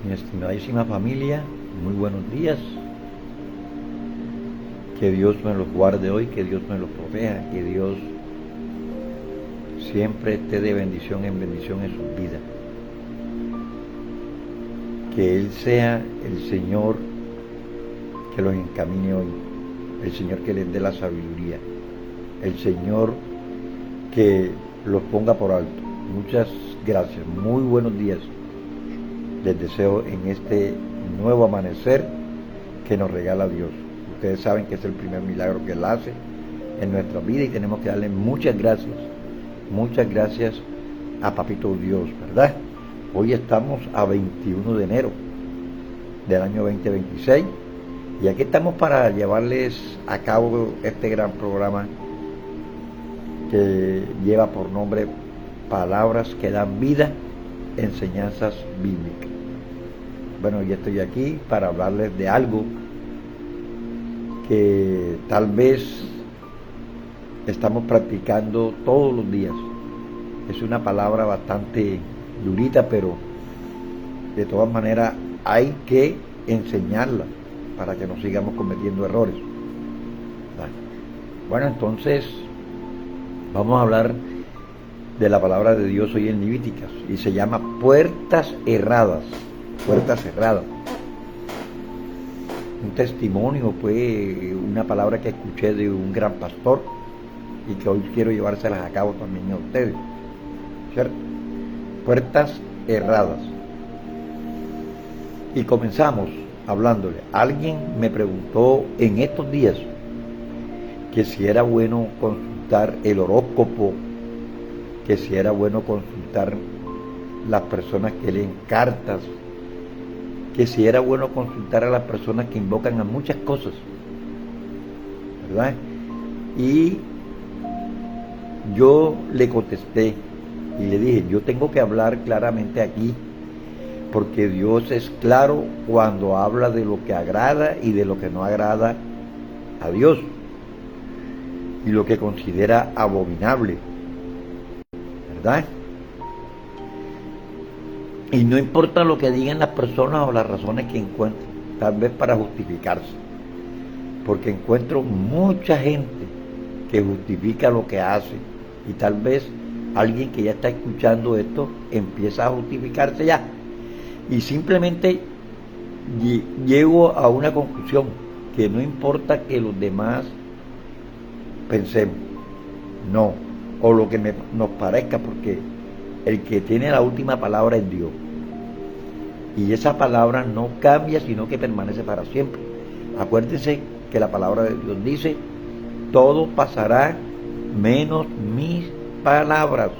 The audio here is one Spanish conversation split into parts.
Mi estimadísima familia, muy buenos días. Que Dios me los guarde hoy, que Dios me los proteja, que Dios siempre esté de bendición en sus vidas. Que Él sea el Señor que los encamine hoy, el Señor que les dé la sabiduría, el Señor que los ponga por alto. Muchas gracias, muy buenos días. Les deseo en este nuevo amanecer que nos regala Dios. Ustedes saben que es el primer milagro que Él hace en nuestra vida y tenemos que darle muchas gracias a Papito Dios, ¿verdad? Hoy estamos a 21 de enero del año 2026 y aquí estamos para llevarles a cabo este gran programa que lleva por nombre Palabras que dan vida, enseñanzas bíblicas. Bueno, yo estoy aquí para hablarles de algo que tal vez estamos practicando todos los días. Es una palabra bastante durita, pero de todas maneras hay que enseñarla para que no sigamos cometiendo errores. Bueno, entonces vamos a hablar de la palabra de Dios hoy en Levíticas y se llama puertas erradas. Puertas cerradas. Un testimonio fue una palabra que escuché de un gran pastor y que hoy quiero llevárselas a cabo también a ustedes, ¿cierto? Puertas erradas. Y comenzamos hablándole. Alguien me preguntó en estos días que si era bueno consultar el horóscopo, que si era bueno consultar las personas que leen cartas, que si era bueno consultar a las personas que invocan a muchas cosas, ¿verdad? Y yo le contesté y le dije, yo tengo que hablar claramente aquí, porque Dios es claro cuando habla de lo que agrada y de lo que no agrada a Dios, y lo que considera abominable, ¿verdad? Y no importa lo que digan las personas o las razones que encuentren, tal vez para justificarse, porque encuentro mucha gente que justifica lo que hace y tal vez alguien que ya está escuchando esto empieza a justificarse ya y simplemente llego a una conclusión, que no importa que los demás pensemos, no, o lo que nos parezca, porque el que tiene la última palabra es Dios. Y esa palabra no cambia, sino que permanece para siempre. Acuérdense que la palabra de Dios dice, todo pasará menos mis palabras,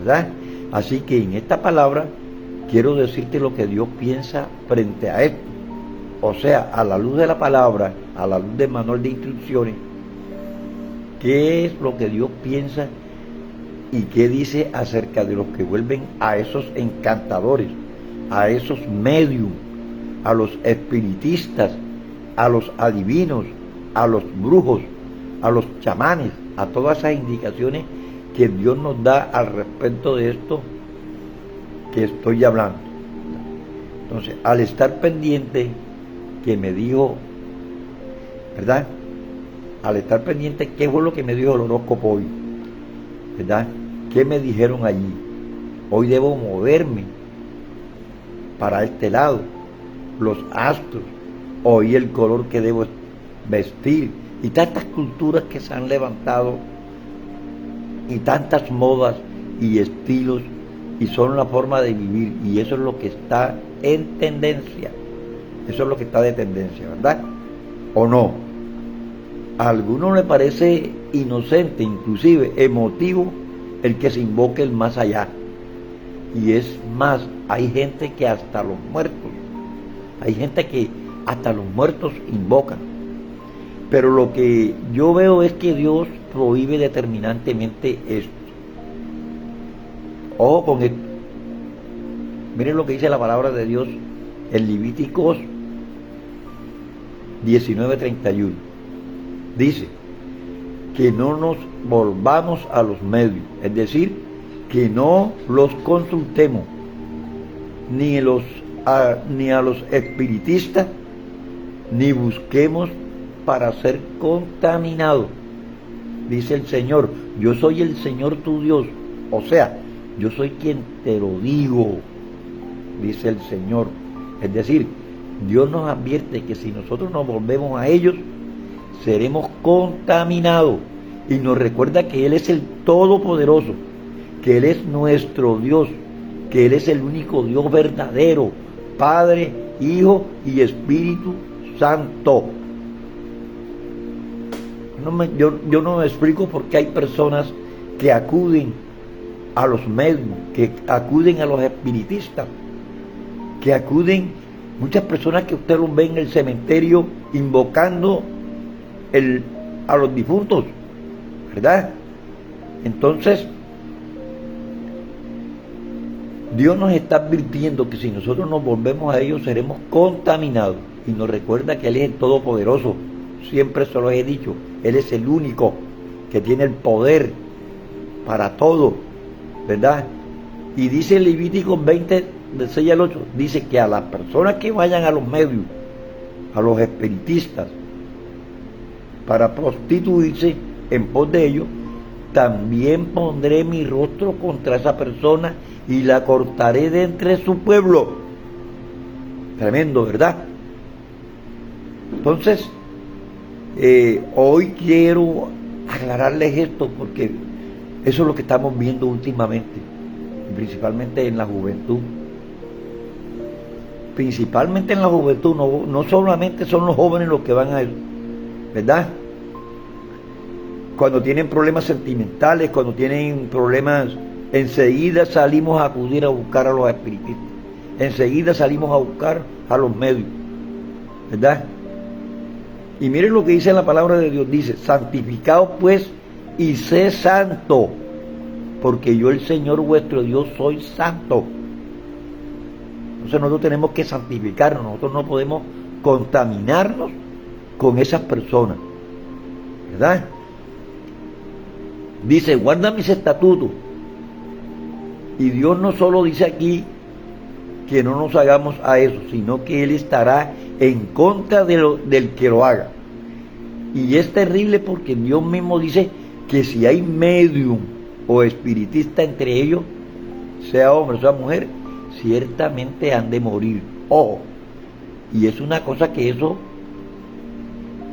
¿verdad? Así que en esta palabra quiero decirte lo que Dios piensa frente a esto. O sea, a la luz de la palabra, a la luz del manual de instrucciones, ¿qué es lo que Dios piensa y qué dice acerca de los que vuelven a esos encantadores, a esos medium, a los espiritistas, a los adivinos, a los brujos, a los chamanes, a todas esas indicaciones que Dios nos da al respecto de esto que estoy hablando? Entonces, al estar pendiente que me dijo, ¿verdad? Al estar pendiente, ¿qué fue lo que me dijo el horóscopo hoy? ¿Verdad? ¿Qué me dijeron allí? Hoy debo moverme para este lado, los astros, hoy el color que debo vestir, y tantas culturas que se han levantado, y tantas modas y estilos, y son la forma de vivir, y eso es lo que está en tendencia, eso es lo que está de tendencia, ¿verdad? ¿O no? A algunos le parece inocente, inclusive emotivo, el que se invoque el más allá. Y es más, hay gente que hasta los muertos invocan. Pero lo que yo veo es que Dios prohíbe determinantemente esto. Ojo con esto. Miren lo que dice la palabra de Dios en Levíticos 19:31. Dice que no nos volvamos a los medios, es decir, que no los consultemos, ni los ni a los espiritistas, ni busquemos para ser contaminados. Dice el Señor, yo soy el Señor tu Dios. O sea, yo soy quien te lo digo, dice el Señor. Es decir, Dios nos advierte que si nosotros nos volvemos a ellos, seremos contaminados. Y nos recuerda que Él es el Todopoderoso, que Él es nuestro Dios, que Él es el único Dios verdadero, Padre, Hijo y Espíritu Santo. Yo no me explico por qué hay personas que acuden a los medios, que acuden a los espiritistas, que acuden, muchas personas que usted los ve en el cementerio invocando a los difuntos, ¿verdad? Entonces, Dios nos está advirtiendo que si nosotros nos volvemos a ellos seremos contaminados, y nos recuerda que Él es el Todopoderoso. Siempre se lo he dicho, Él es el único que tiene el poder para todo, ¿verdad? Y dice Levítico 20, del 6 al 8, dice que a las personas que vayan a los medios, a los espiritistas, para prostituirse en pos de ellos, también pondré mi rostro contra esa persona y la cortaré de entre su pueblo. Tremendo, ¿verdad? Entonces, hoy quiero aclararles esto porque eso es lo que estamos viendo últimamente, principalmente en la juventud. Principalmente en la juventud, no solamente son los jóvenes los que van a eso, ¿verdad? Cuando tienen problemas sentimentales, cuando tienen problemas, enseguida salimos a acudir a buscar a los espiritistas, enseguida salimos a buscar a los medios, ¿verdad? Y miren lo que dice la palabra de Dios, dice, santificaos pues y sé santo, porque yo el Señor vuestro Dios soy santo. Entonces nosotros tenemos que santificarnos, nosotros no podemos contaminarnos con esas personas, ¿verdad? Dice, guarda mis estatutos. Y Dios no solo dice aquí que no nos hagamos a eso, sino que Él estará en contra del que lo haga. Y es terrible porque Dios mismo dice que si hay medium o espiritista entre ellos, sea hombre o sea mujer, ciertamente han de morir. Ojo, y es una cosa que eso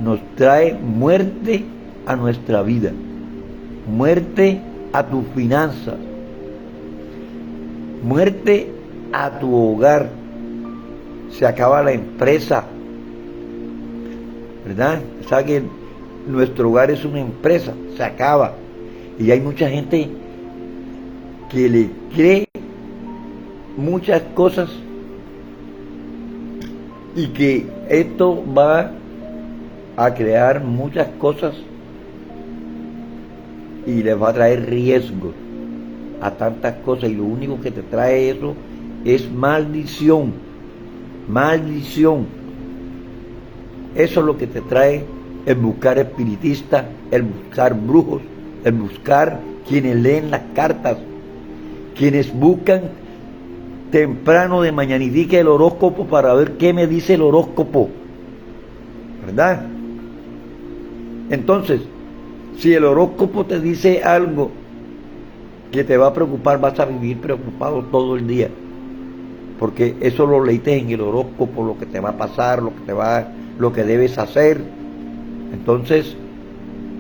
nos trae muerte a nuestra vida, muerte a tus finanzas, muerte a tu hogar. Se acaba la empresa, ¿verdad? O sea que nuestro hogar es una empresa, se acaba. Y hay mucha gente que le cree muchas cosas y que esto va a crear muchas cosas y les va a traer riesgos a tantas cosas, y lo único que te trae eso es maldición, maldición. Eso es lo que te trae el buscar espiritistas, el buscar brujos, el buscar quienes leen las cartas, quienes buscan temprano de mañanitica el horóscopo para ver qué me dice el horóscopo, ¿verdad? Entonces, si el horóscopo te dice algo que te va a preocupar, vas a vivir preocupado todo el día, porque eso lo leíste en el horóscopo, lo que te va a pasar, lo que debes hacer. Entonces,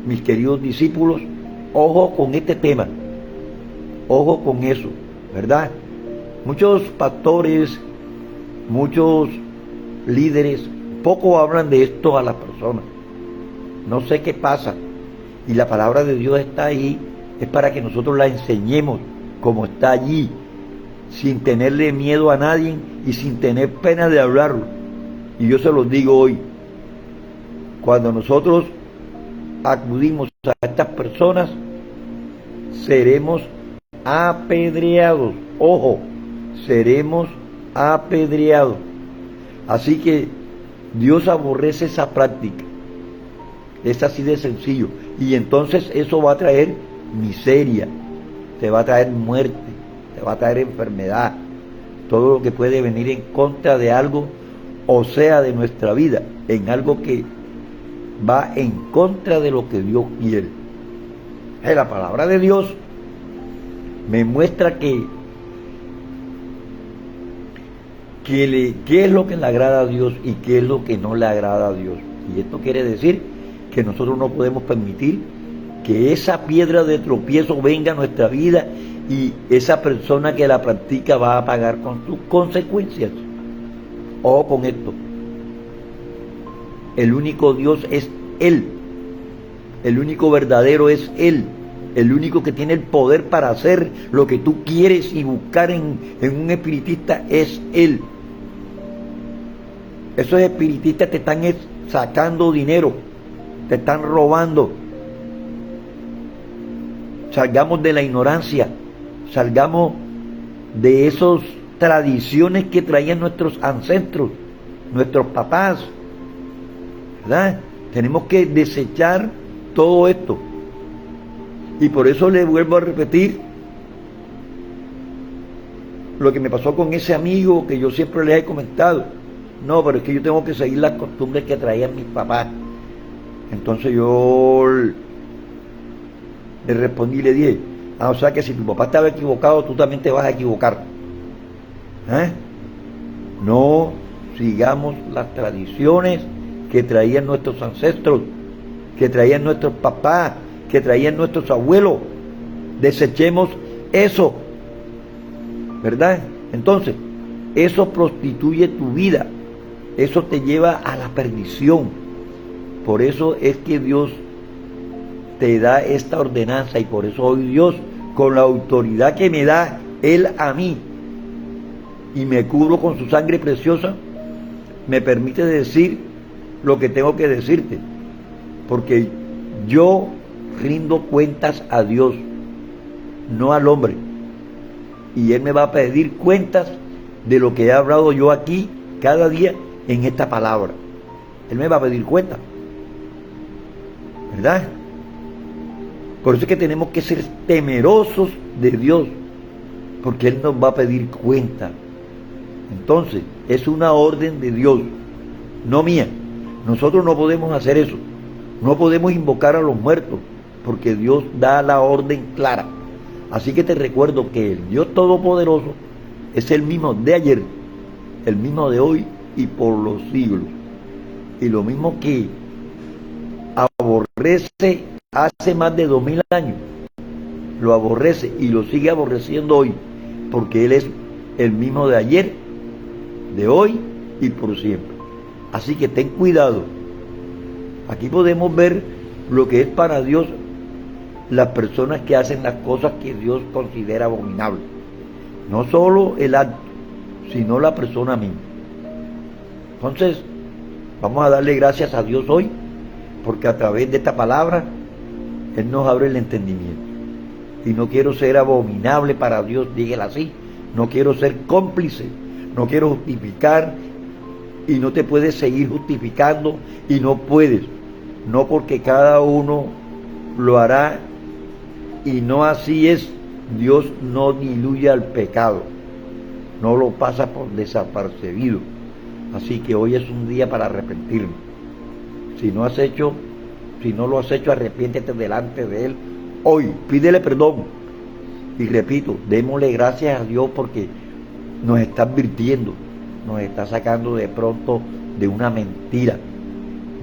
mis queridos discípulos, ojo con este tema, ojo con eso, ¿verdad? Muchos pastores, muchos líderes, poco hablan de esto a las personas. No sé qué pasa. Y la palabra de Dios está ahí, es para que nosotros la enseñemos como está allí, sin tenerle miedo a nadie y sin tener pena de hablarlo. Y yo se los digo hoy, cuando nosotros acudimos a estas personas, seremos apedreados. Ojo, seremos apedreados. Así que Dios aborrece esa práctica. Es así de sencillo. Y entonces eso va a traer miseria, te va a traer muerte, te va a traer enfermedad, todo lo que puede venir en contra de algo, o sea, de nuestra vida, en algo que va en contra de lo que Dios quiere. La palabra de Dios me muestra qué es lo que le agrada a Dios y qué es lo que no le agrada a Dios. Y esto quiere decir que nosotros no podemos permitir que esa piedra de tropiezo venga a nuestra vida y esa persona que la practica va a pagar con sus consecuencias. Ojo con esto. El único Dios es Él. El único verdadero es Él. El único que tiene el poder para hacer lo que tú quieres y buscar en un espiritista es Él. Esos espiritistas te están sacando dinero, te están robando. Salgamos de la ignorancia, salgamos de esas tradiciones que traían nuestros ancestros, nuestros papás, ¿verdad? Tenemos que desechar todo esto. Y por eso le vuelvo a repetir lo que me pasó con ese amigo que yo siempre les he comentado. No, pero es que yo tengo que seguir las costumbres que traían mis papás. Entonces yo le respondí y le dije, o sea que si tu papá estaba equivocado, tú también te vas a equivocar. No sigamos las tradiciones que traían nuestros ancestros, que traían nuestros papás, que traían nuestros abuelos. Desechemos eso, ¿verdad? Entonces, eso prostituye tu vida, eso te lleva a la perdición. Por eso es que Dios te da esta ordenanza, y por eso hoy Dios, con la autoridad que me da Él a mí, y me cubro con su sangre preciosa, me permite decir lo que tengo que decirte, porque yo rindo cuentas a Dios, no al hombre, y Él me va a pedir cuentas de lo que he hablado yo aquí cada día en esta palabra. Él me va a pedir cuentas, ¿verdad? Por eso es que tenemos que ser temerosos de Dios, porque Él nos va a pedir cuentas. Entonces, es una orden de Dios, no mía. Nosotros no podemos hacer eso, no podemos invocar a los muertos, porque Dios da la orden clara. Así que te recuerdo que el Dios Todopoderoso es el mismo de ayer, el mismo de hoy y por los siglos. Y lo mismo que aborrece hace más de 2000 años, lo aborrece y lo sigue aborreciendo hoy, porque Él es el mismo de ayer, de hoy y por siempre. Así que ten cuidado. Aquí podemos ver lo que es para Dios las personas que hacen las cosas que Dios considera abominables. No solo el acto, sino la persona misma. Entonces, vamos a darle gracias a Dios hoy, porque a través de esta palabra Él nos abre el entendimiento. Y no quiero ser abominable para Dios, dígale así. No quiero ser cómplice, no quiero justificar, y no te puedes seguir justificando, y no puedes. No, porque cada uno lo hará, y no así es. Dios no diluye al pecado, no lo pasa por desapercibido. Así que hoy es un día para arrepentirme. Si no lo has hecho, arrepiéntete delante de Él hoy, pídele perdón. Y repito, démosle gracias a Dios porque nos está advirtiendo, nos está sacando de pronto de una mentira,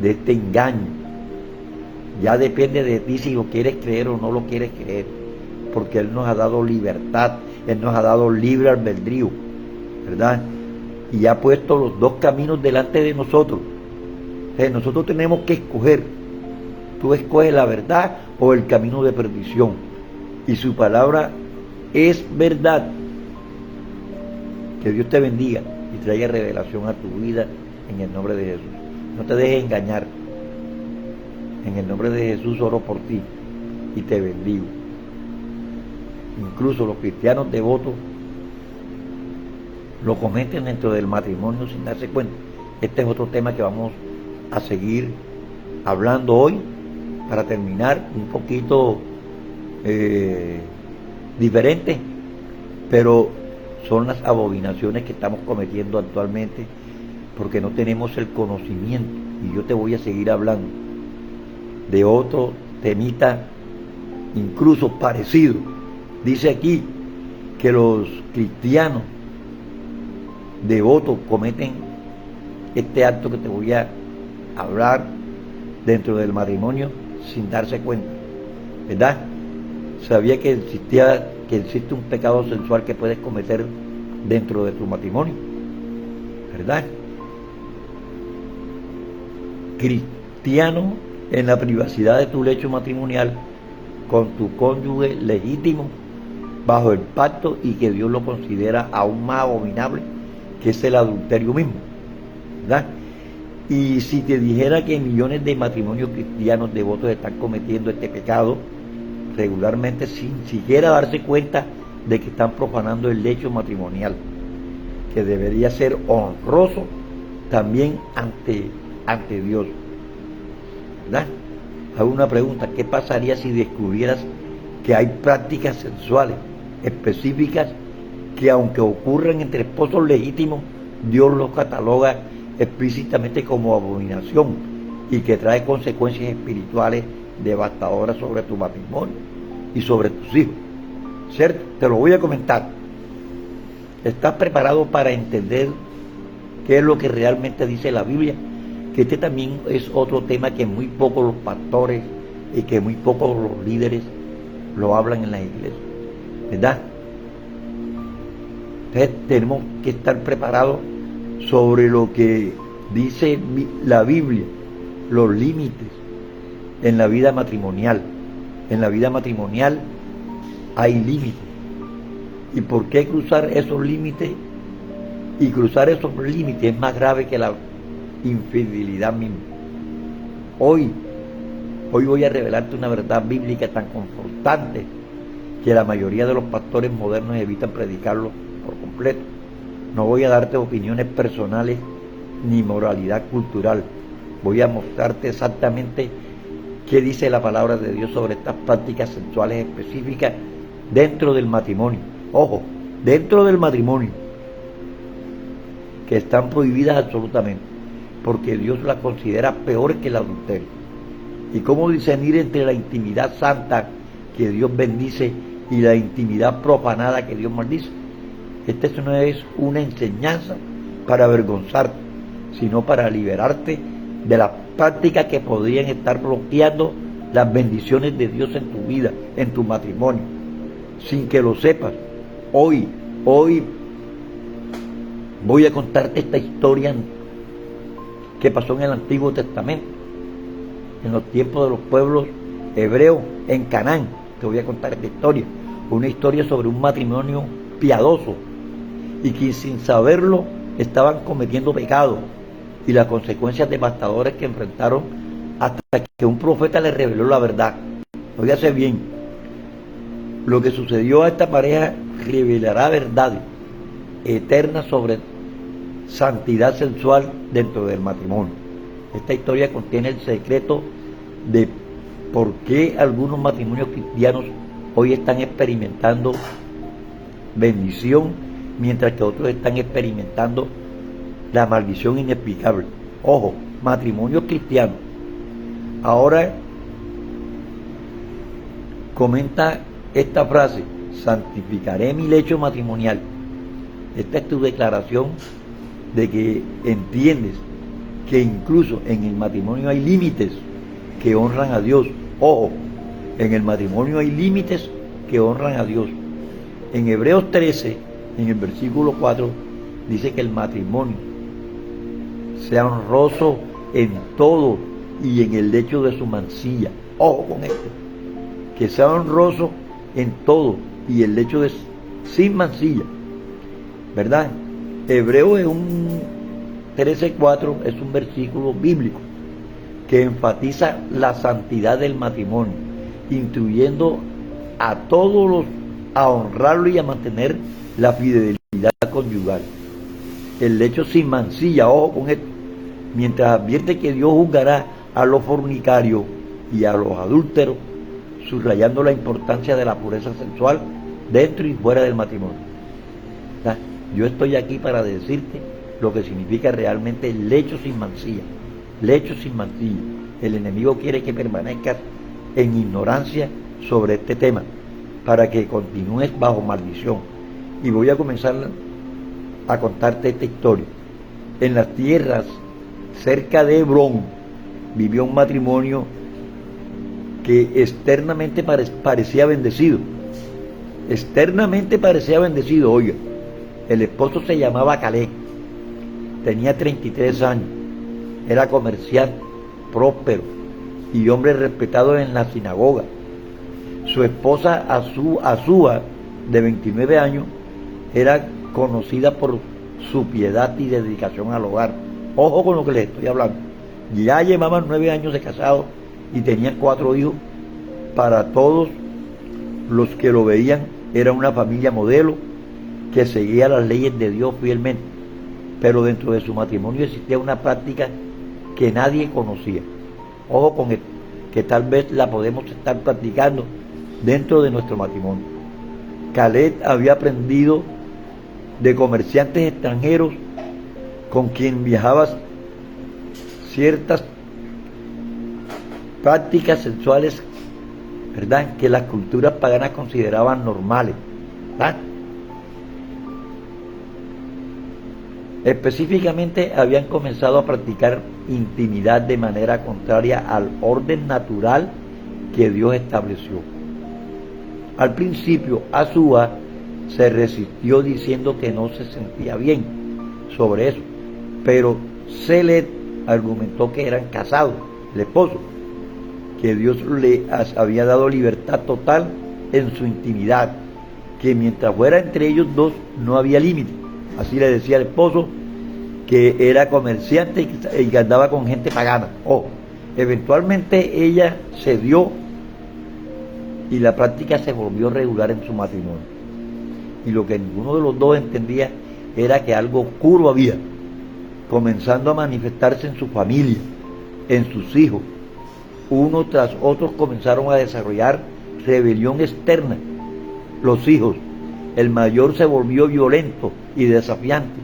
de este engaño. Ya depende de ti si lo quieres creer o no lo quieres creer, porque Él nos ha dado libertad, Él nos ha dado libre albedrío, ¿verdad? Y ha puesto los dos caminos delante de nosotros. Nosotros tenemos que escoger. Tú escoges la verdad o el camino de perdición. Y su palabra es verdad. Que Dios te bendiga y traiga revelación a tu vida en el nombre de Jesús. No te dejes engañar. En el nombre de Jesús oro por ti y te bendigo. Incluso los cristianos devotos lo cometen dentro del matrimonio sin darse cuenta. Este es otro tema que vamos a seguir hablando hoy, para terminar un poquito diferente, pero son las abominaciones que estamos cometiendo actualmente, porque no tenemos el conocimiento. Y yo te voy a seguir hablando de otro temita incluso parecido. Dice aquí que los cristianos devotos cometen este acto que te voy a hablar dentro del matrimonio sin darse cuenta, ¿verdad? Sabía que existe un pecado sensual que puedes cometer dentro de tu matrimonio, ¿verdad? Cristiano en la privacidad de tu lecho matrimonial con tu cónyuge legítimo bajo el pacto, y que Dios lo considera aún más abominable, que es el adulterio mismo, ¿verdad? Y si te dijera que millones de matrimonios cristianos devotos están cometiendo este pecado regularmente sin siquiera darse cuenta de que están profanando el lecho matrimonial, que debería ser honroso también ante Dios, ¿verdad? Hago una pregunta: ¿qué pasaría si descubrieras que hay prácticas sexuales específicas que, aunque ocurren entre esposos legítimos, Dios los cataloga explícitamente como abominación y que trae consecuencias espirituales devastadoras sobre tu matrimonio y sobre tus hijos? ¿Cierto? Te lo voy a comentar. ¿Estás preparado para entender qué es lo que realmente dice la Biblia? Que este también es otro tema que muy pocos los pastores y que muy pocos los líderes lo hablan en las iglesias, ¿verdad? Entonces tenemos que estar preparados sobre lo que dice la Biblia, los límites en la vida matrimonial. En la vida matrimonial hay límites. ¿Y por qué cruzar esos límites? Y cruzar esos límites es más grave que la infidelidad misma. Hoy voy a revelarte una verdad bíblica tan confortante que la mayoría de los pastores modernos evitan predicarlo por completo. No voy a darte opiniones personales ni moralidad cultural. Voy a mostrarte exactamente qué dice la palabra de Dios sobre estas prácticas sexuales específicas dentro del matrimonio. Ojo, dentro del matrimonio, que están prohibidas absolutamente, porque Dios las considera peor que el adulterio. Y cómo discernir entre la intimidad santa que Dios bendice y la intimidad profanada que Dios maldice. Esta no es una enseñanza para avergonzarte, sino para liberarte de las prácticas que podrían estar bloqueando las bendiciones de Dios en tu vida, en tu matrimonio, sin que lo sepas. Hoy voy a contarte esta historia que pasó en el Antiguo Testamento, en los tiempos de los pueblos hebreos en Canaán. Te voy a contar esta historia, una historia sobre un matrimonio piadoso y que sin saberlo estaban cometiendo pecado y las consecuencias devastadoras que enfrentaron hasta que un profeta les reveló la verdad. Óigase bien, lo que sucedió a esta pareja revelará verdades eternas sobre santidad sexual dentro del matrimonio. Esta historia contiene el secreto de por qué algunos matrimonios cristianos hoy están experimentando bendición, mientras que otros están experimentando la maldición inexplicable. Ojo, matrimonios cristianos. Ahora comenta esta frase: santificaré mi lecho matrimonial. Esta es tu declaración de que entiendes que incluso en el matrimonio hay límites que honran a Dios. Ojo, en el matrimonio hay límites que honran a Dios. En Hebreos 13, en el versículo 4, dice que el matrimonio sea honroso en todo y en el lecho de su mancilla. Ojo con esto, que sea honroso en todo y el lecho de sin mancilla, ¿verdad? Hebreos es un 13:4, es un versículo bíblico que enfatiza la santidad del matrimonio, instruyendo a todos a honrarlo y a mantener la fidelidad conyugal. El lecho sin mancilla, ojo con esto, mientras advierte que Dios juzgará a los fornicarios y a los adúlteros, subrayando la importancia de la pureza sexual dentro y fuera del matrimonio. Yo estoy aquí para decirte lo que significa realmente lecho sin mancilla. Lecho sin mancilla. El enemigo quiere que permanezcas en ignorancia sobre este tema, para que continúes bajo maldición. Y voy a comenzar a contarte esta historia. En las tierras cerca de Hebrón vivió un matrimonio que externamente parecía bendecido. Externamente parecía bendecido, oiga. El esposo se llamaba Caleb, tenía 33 años, era comerciante, próspero y hombre respetado en la sinagoga. Su esposa Azúa, de 29 años, era conocida por su piedad y dedicación al hogar. Ojo con lo que les estoy hablando. Ya llevaban 9 años de casados y tenían 4 hijos. Para todos los que lo veían, era una familia modelo que seguía las leyes de Dios fielmente. Pero dentro de su matrimonio existía una práctica que nadie conocía. Ojo con esto, que tal vez la podemos estar practicando dentro de nuestro matrimonio. Caleb había aprendido de comerciantes extranjeros con quien viajaba ciertas prácticas sexuales, ¿verdad?, que las culturas paganas consideraban normales, ¿verdad? Específicamente habían comenzado a practicar intimidad de manera contraria al orden natural que Dios estableció. Al principio, Azúa se resistió diciendo que no se sentía bien sobre eso, pero Seled argumentó que eran casados, el esposo, que Dios le había dado libertad total en su intimidad, que mientras fuera entre ellos dos no había límite. Así le decía al esposo, que era comerciante y que andaba con gente pagana. Eventualmente ella cedió y la práctica se volvió regular en su matrimonio. Y lo que ninguno de los dos entendía era que algo oscuro había, comenzando a manifestarse en su familia, en sus hijos. Uno tras otro comenzaron a desarrollar rebelión externa. Los hijos, el mayor se volvió violento y desafiante,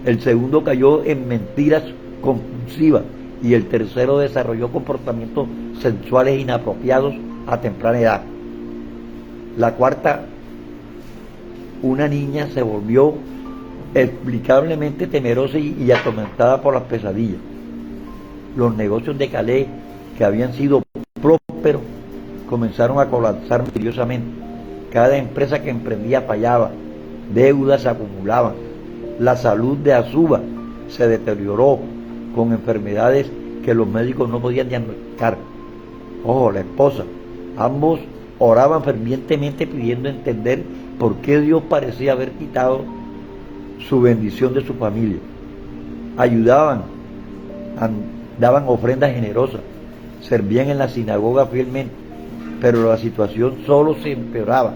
el segundo cayó en mentiras compulsivas y el tercero desarrolló comportamientos sexuales inapropiados a temprana edad. La cuarta, una niña, se volvió explicablemente temerosa y atormentada por las pesadillas. Los negocios de Caleb, que habían sido prósperos, comenzaron a colapsar misteriosamente. Cada empresa que emprendía fallaba, deudas se acumulaban. La salud de Azúa se deterioró con enfermedades que los médicos no podían diagnosticar. La esposa, ambos oraban fervientemente pidiendo entender por qué Dios parecía haber quitado su bendición de su familia. Ayudaban, daban ofrendas generosas, servían en la sinagoga fielmente, pero la situación solo se empeoraba.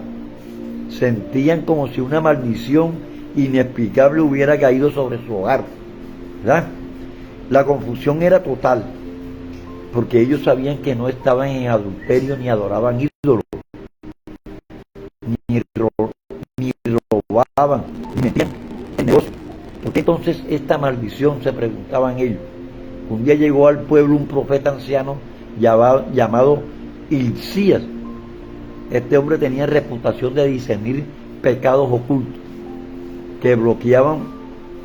Sentían como si una maldición inexplicable hubiera caído sobre su hogar, ¿verdad? La confusión era total, porque ellos sabían que no estaban en adulterio ni adoraban ídolos, ni robaban, ni metían en negocio. ¿Por qué entonces esta maldición?, se preguntaban ellos. Un día llegó al pueblo un profeta anciano llamado Hilcías. Este hombre tenía reputación de discernir pecados ocultos que bloqueaban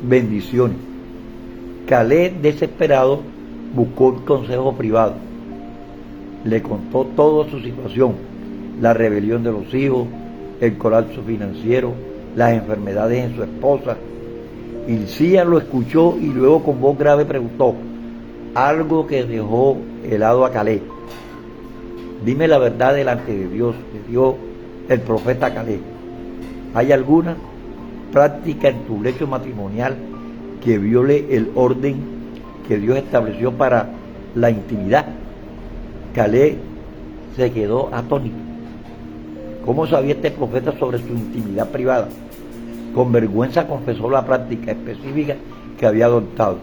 bendiciones. Caleb, desesperado, buscó un consejo privado. Le contó toda su situación: la rebelión de los hijos, el colapso financiero, las enfermedades en su esposa. Hilcías lo escuchó y luego con voz grave preguntó, algo que dejó helado a Caleb. Dime la verdad delante de Dios, le dijo el profeta Caleb. ¿Hay alguna práctica en tu lecho matrimonial que viole el orden que Dios estableció para la intimidad? Caleb se quedó atónito. ¿Cómo sabía este profeta sobre su intimidad privada? Con vergüenza confesó la práctica específica que había adoptado.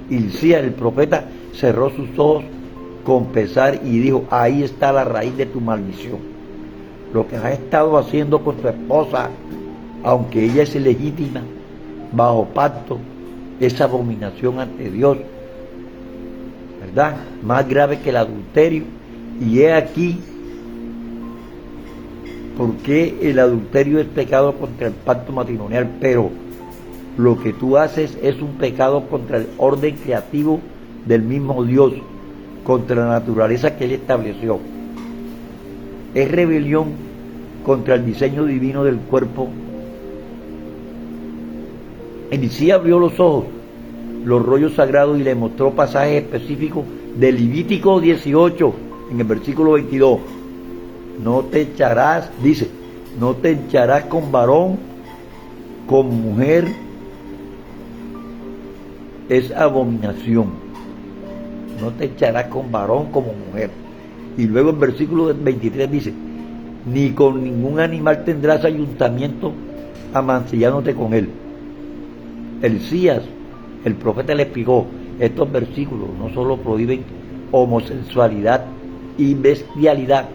Hilcías, el profeta, cerró sus ojos con pesar y dijo, ahí está la raíz de tu maldición. Lo que has estado haciendo con tu esposa, aunque ella es ilegítima, bajo pacto, es abominación ante Dios, ¿verdad? Más grave que el adulterio. Y he aquí porque el adulterio es pecado contra el pacto matrimonial, pero lo que tú haces es un pecado contra el orden creativo del mismo Dios, contra la naturaleza que Él estableció. Es rebelión contra el diseño divino del cuerpo. Elisías abrió los ojos, los rollos sagrados, y le mostró pasajes específicos de Levítico 18, en el versículo 22. No te echarás, dice, no te echarás con varón, con mujer, es abominación. No te echarás con varón como mujer. Y luego el versículo 23 dice, ni con ningún animal tendrás ayuntamiento amancillándote con él. Elías, el profeta, le explicó, estos versículos no solo prohíben homosexualidad y bestialidad,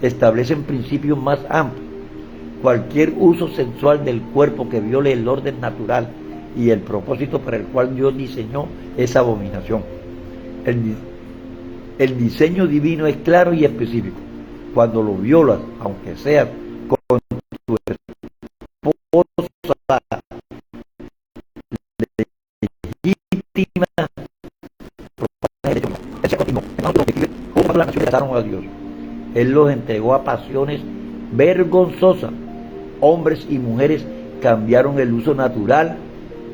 establecen principios más amplios. Cualquier uso sexual del cuerpo que viole el orden natural y el propósito para el cual Dios diseñó es abominación. El diseño divino es claro y específico. Cuando lo violas, aunque sea con tu esposa legítima, las naciones trataron a Dios. Él los entregó a pasiones vergonzosas. Hombres y mujeres cambiaron el uso natural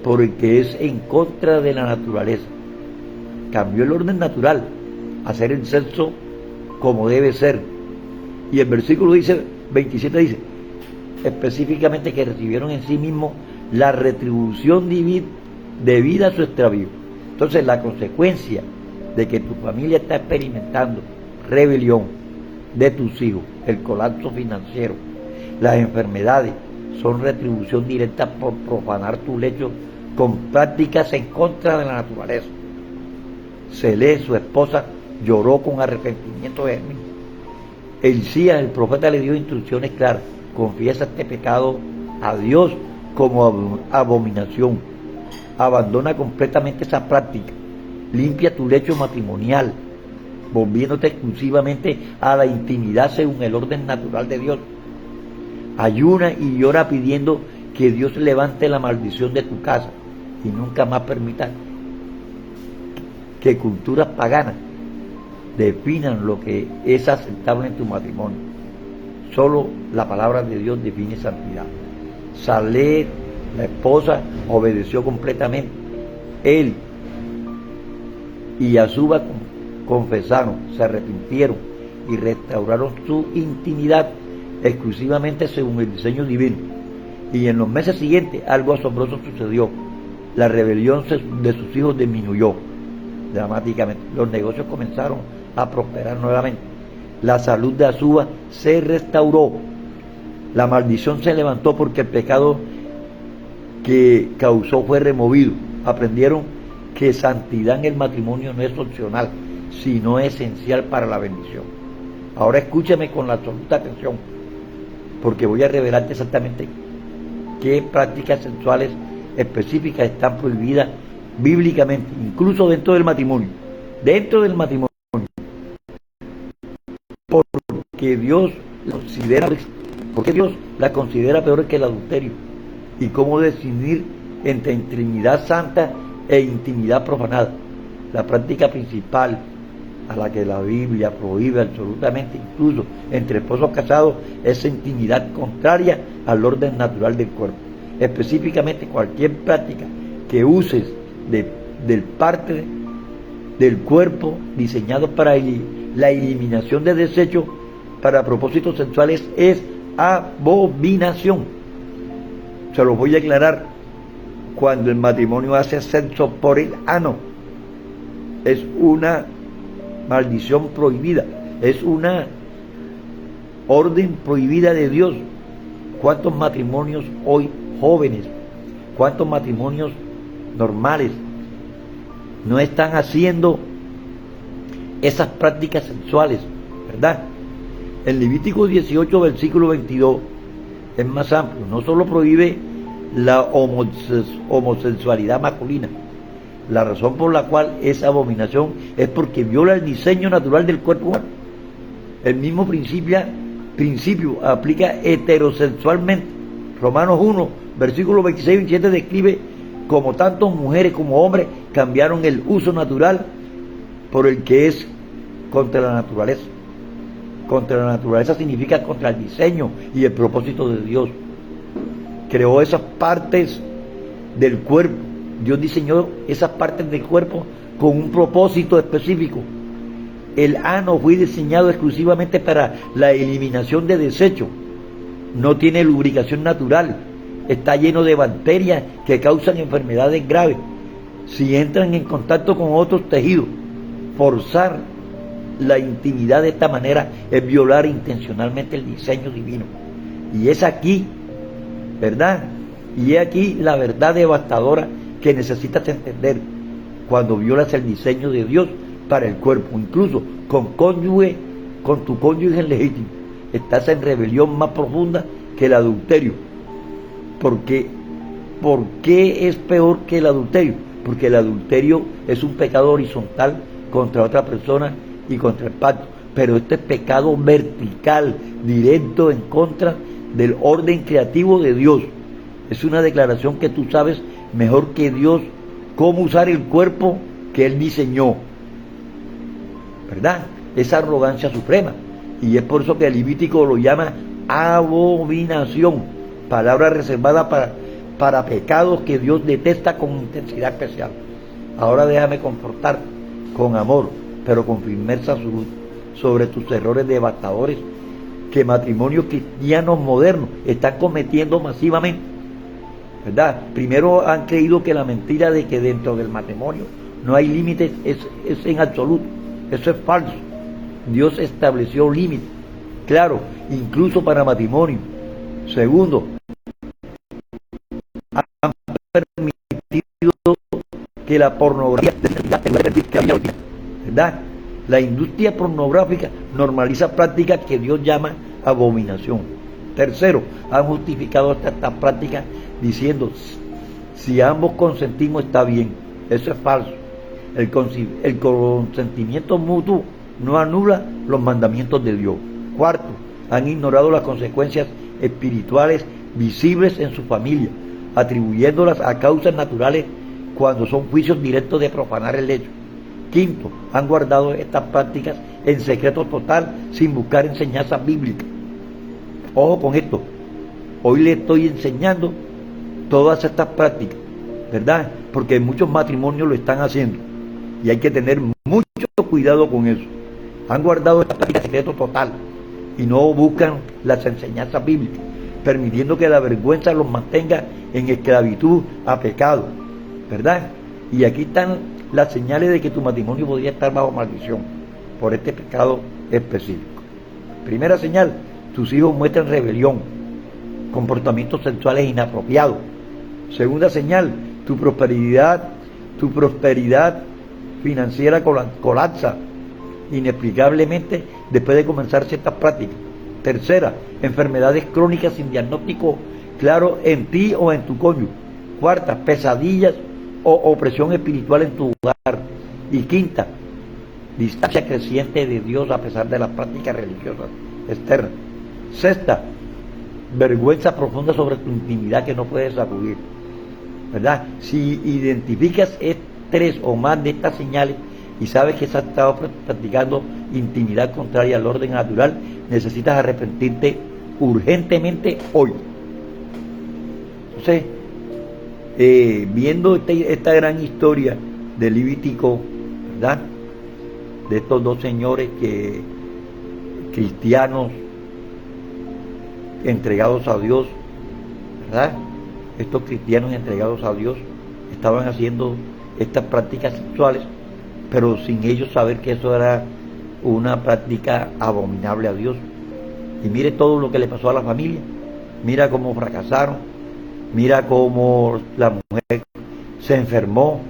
por el que es en contra de la naturaleza. Cambió el orden natural, hacer el sexo como debe ser. Y el versículo 27 dice específicamente que recibieron en sí mismos la retribución debida a su extravío. Entonces, la consecuencia de que tu familia está experimentando rebelión de tus hijos, el colapso financiero, las enfermedades, son retribución directa por profanar tu lecho con prácticas en contra de la naturaleza. Celé, su esposa, lloró con arrepentimiento de mí. Elías, el profeta, le dio instrucciones claras. Confiesa este pecado a Dios como abominación. Abandona completamente esa práctica. Limpia tu lecho matrimonial, volviéndote exclusivamente a la intimidad según el orden natural de Dios. Ayuna y llora pidiendo que Dios levante la maldición de tu casa y nunca más permita que culturas paganas definan lo que es aceptable en tu matrimonio. Solo la palabra de Dios define santidad. Salé, la esposa, obedeció completamente. Él y Azuba confesaron, se arrepintieron y restauraron su intimidad exclusivamente según el diseño divino. Y en los meses siguientes algo asombroso sucedió. La rebelión de sus hijos disminuyó dramáticamente. Los negocios comenzaron a prosperar nuevamente. La salud de Azuba se restauró. La maldición se levantó porque el pecado que causó fue removido. Aprendieron que santidad en el matrimonio no es opcional, sino esencial para la bendición. Ahora escúchame con la absoluta atención, porque voy a revelarte exactamente qué prácticas sexuales específicas están prohibidas bíblicamente, incluso dentro del matrimonio. Dentro del matrimonio. Porque Dios la considera peor que el adulterio. Y cómo discernir entre intimidad santa e intimidad profanada. La práctica principal a la que la Biblia prohíbe absolutamente, incluso entre esposos casados, es intimidad contraria al orden natural del cuerpo. Específicamente, cualquier práctica que uses del parte del cuerpo diseñado para la eliminación de desechos para propósitos sexuales es abominación. Se lo voy a aclarar. Cuando el matrimonio hace sexo por el ano, es una maldición prohibida, es una orden prohibida de Dios. ¿Cuántos matrimonios hoy jóvenes, cuántos matrimonios normales no están haciendo esas prácticas sexuales, verdad? El Levítico 18, versículo 22 es más amplio. No solo prohíbe la homosexualidad masculina. La razón por la cual es abominación es porque viola el diseño natural del cuerpo humano. El mismo principio aplica heterosexualmente. Romanos 1, versículo 26 y 27 describe como tanto mujeres como hombres cambiaron el uso natural por el que es contra la naturaleza. Contra la naturaleza significa contra el diseño y el propósito de Dios. Creó esas partes del cuerpo. Dios diseñó esas partes del cuerpo con un propósito específico. El ano fue diseñado exclusivamente para la eliminación de desechos. No tiene lubricación natural. Está lleno de bacterias que causan enfermedades graves si entran en contacto con otros tejidos. Forzar la intimidad de esta manera es violar intencionalmente el diseño divino. Y es aquí, ¿verdad? Y es aquí la verdad devastadora que necesitas entender cuando violas el diseño de Dios para el cuerpo, incluso con tu cónyuge legítimo. Estás en rebelión más profunda que el adulterio. ¿Por qué es peor que el adulterio? Porque el adulterio es un pecado horizontal contra otra persona y contra el pacto, pero este es pecado vertical, directo en contra del orden creativo de Dios. Es una declaración que tú sabes mejor que Dios cómo usar el cuerpo que Él diseñó, ¿verdad? Es arrogancia suprema, y es por eso que el Levítico lo llama abominación, palabra reservada para pecados que Dios detesta con intensidad especial. Ahora déjame confortar con amor, pero con firmeza sobre tus errores devastadores que matrimonios cristianos modernos están cometiendo masivamente, ¿verdad? Primero han creído que la mentira de que dentro del matrimonio no hay límites es en absoluto. Eso es falso. Dios estableció límites, claro, incluso para matrimonio. Segundo, han permitido que la pornografía, ¿verdad? La industria pornográfica normaliza prácticas que Dios llama abominación. Tercero, han justificado estas prácticas diciendo, si ambos consentimos está bien. Eso es falso. El consentimiento mutuo no anula los mandamientos de Dios. Cuarto, han ignorado las consecuencias espirituales visibles en su familia, atribuyéndolas a causas naturales cuando son juicios directos de profanar el hecho. Quinto, han guardado estas prácticas en secreto total sin buscar enseñanzas bíblicas. Ojo con esto, hoy le estoy enseñando todas estas prácticas, ¿verdad? Porque muchos matrimonios lo están haciendo y hay que tener mucho cuidado con eso. Han guardado estas prácticas en secreto total y no buscan las enseñanzas bíblicas, permitiendo que la vergüenza los mantenga en esclavitud a pecado, ¿verdad? Y aquí están las señales de que tu matrimonio podría estar bajo maldición por este pecado específico. Primera señal, tus hijos muestran rebelión, comportamientos sexuales inapropiados. Segunda señal, tu prosperidad financiera colapsa inexplicablemente después de comenzar ciertas prácticas. Tercera, enfermedades crónicas sin diagnóstico claro en ti o en tu cónyuge. Cuarta, pesadillas o opresión espiritual en tu hogar. Y quinta, distancia creciente de Dios a pesar de las prácticas religiosas externas. Sexta, vergüenza profunda sobre tu intimidad que no puedes sacudir, ¿verdad? Si identificas tres o más de estas señales y sabes que has estado practicando intimidad contraria al orden natural, necesitas arrepentirte urgentemente hoy. Entonces, viendo esta gran historia de Levítico, ¿verdad? De estos dos señores cristianos entregados a Dios, ¿verdad? Estos cristianos entregados a Dios estaban haciendo estas prácticas sexuales, pero sin ellos saber que eso era una práctica abominable a Dios. Y mire todo lo que le pasó a la familia. Mira cómo fracasaron. Mira cómo la mujer se enfermó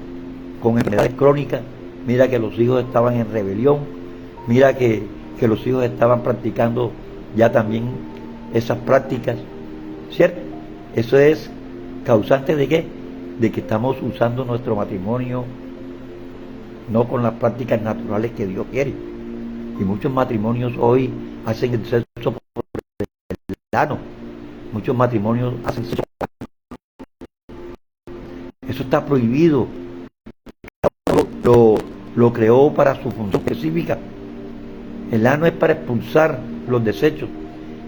con enfermedades crónicas. Mira que los hijos estaban en rebelión. Mira que los hijos estaban practicando ya también esas prácticas, ¿cierto? Eso es ¿Causante de qué? De que estamos usando nuestro matrimonio no con las prácticas naturales que Dios quiere. Y muchos matrimonios hoy hacen el sexo por el ano. Muchos matrimonios hacen sexo. Eso está prohibido. Lo creó para su función específica. El ano es para expulsar los desechos.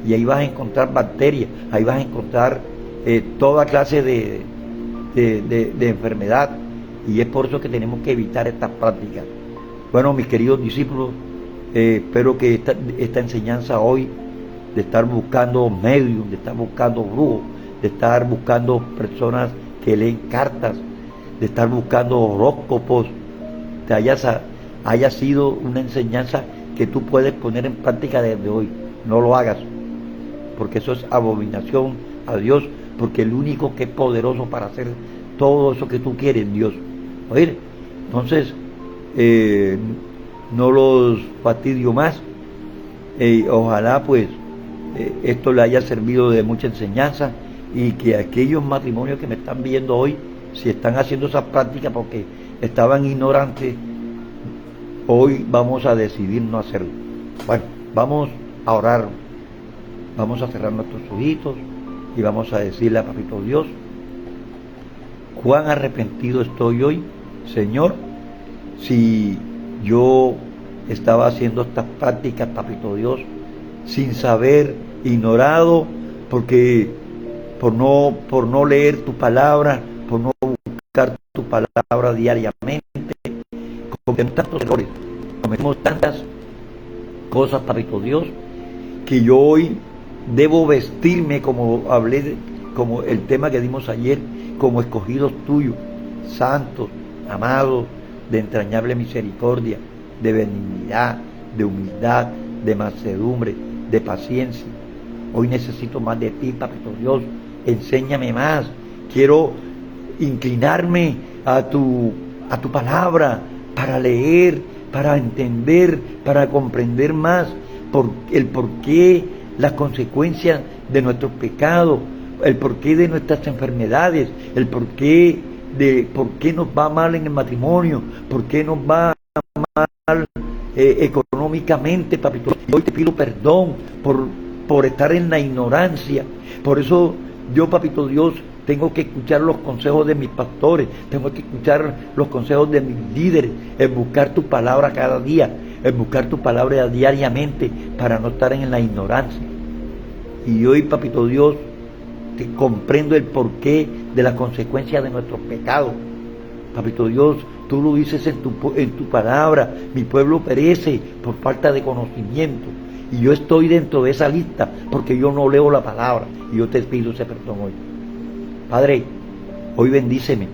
Y ahí vas a encontrar bacterias, ahí vas a encontrar toda clase de enfermedad. Y es por eso que tenemos que evitar estas prácticas. Bueno, mis queridos discípulos, espero que esta enseñanza hoy, de estar buscando medios, de estar buscando brujos, de estar buscando personas que leen cartas, de estar buscando horóscopos, te haya sido una enseñanza que tú puedes poner en práctica desde hoy. No lo hagas, porque eso es abominación a Dios, porque el único que es poderoso para hacer todo eso que tú quieres es Dios. ¿Oír? Entonces, no los fastidio más. Ojalá pues esto le haya servido de mucha enseñanza, y que aquellos matrimonios que me están viendo hoy, si están haciendo esas prácticas porque estaban ignorantes, hoy vamos a decidir no hacerlo. Bueno, vamos a orar, vamos a cerrar nuestros ojitos y vamos a decirle a Papito Dios: cuán arrepentido estoy hoy, Señor, si yo estaba haciendo estas prácticas, Papito Dios, sin saber, ignorado, porque por no leer tu palabra, por no buscar tu palabra diariamente, cometemos tantos errores, cometemos tantas cosas, Papito Dios, que yo hoy debo vestirme, como hablé, como el tema que dimos ayer, como escogidos tuyos, santos, amados, de entrañable misericordia, de benignidad, de humildad, de mansedumbre, de paciencia. Hoy necesito más de ti, Papito Dios. Enséñame más. Quiero inclinarme a tu palabra, para leer, para entender, para comprender más el porqué, las consecuencias de nuestros pecados, el porqué de nuestras enfermedades, el porqué de por qué nos va mal en el matrimonio, por qué nos va mal económicamente, Papito. Hoy te pido perdón por estar en la ignorancia. Por eso yo, Papito Dios, tengo que escuchar los consejos de mis pastores, tengo que escuchar los consejos de mis líderes, en buscar tu palabra cada día, en buscar tu palabra diariamente, para no estar en la ignorancia. Y hoy, Papito Dios, te comprendo el porqué de las consecuencias de nuestros pecados. Papito Dios, tú lo dices en tu palabra: mi pueblo perece por falta de conocimiento. Y yo estoy dentro de esa lista porque yo no leo la palabra, y yo te pido ese perdón hoy. Padre, hoy bendíceme.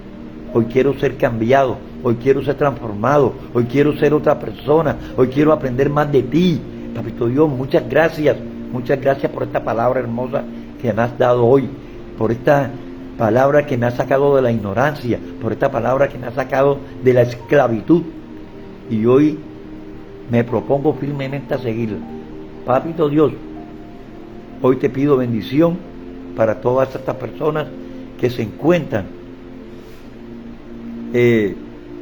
Hoy quiero ser cambiado, hoy quiero ser transformado, hoy quiero ser otra persona, hoy quiero aprender más de ti. Papito Dios, muchas gracias por esta palabra hermosa que me has dado hoy, por esta palabra que me ha sacado de la ignorancia, por esta palabra que me ha sacado de la esclavitud. Y hoy me propongo firmemente a seguirla. Papito Dios, hoy te pido bendición para todas estas personas que se encuentran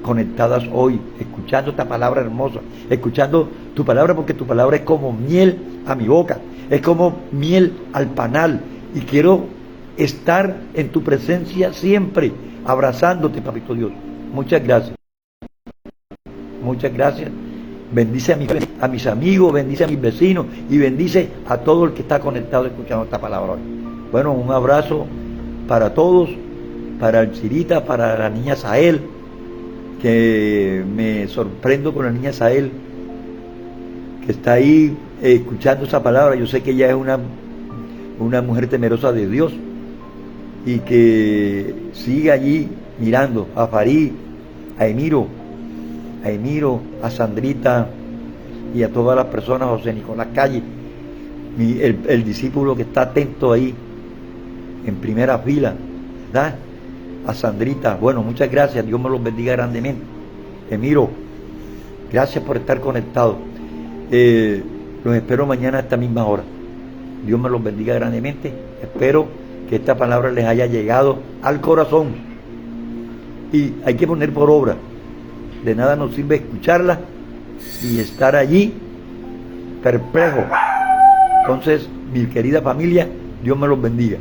conectadas hoy, escuchando esta palabra hermosa, escuchando tu palabra, porque tu palabra es como miel a mi boca, es como miel al panal, y quiero estar en tu presencia siempre, abrazándote, Papito Dios. Muchas gracias. Muchas gracias. Bendice a mis amigos, bendice a mis vecinos, y bendice a todo el que está conectado escuchando esta palabra hoy. Bueno, un abrazo para todos, para el Cirita, para la niña Sael, que me sorprendo con la niña Sael, que está ahí escuchando esa palabra. Yo sé que ella es una mujer temerosa de Dios, y que sigue allí mirando a Farid, a Emiro, a Sandrita y a todas las personas, José Nicolás Calle, el discípulo que está atento ahí en primera fila, ¿verdad? A Sandrita, bueno, muchas gracias, Dios me los bendiga grandemente. Emiro, gracias por estar conectado. Los espero mañana a esta misma hora. Dios me los bendiga grandemente. Espero que esta palabra les haya llegado al corazón. Y hay que poner por obra. De nada nos sirve escucharla y estar allí perplejo. Entonces, mi querida familia, Dios me los bendiga.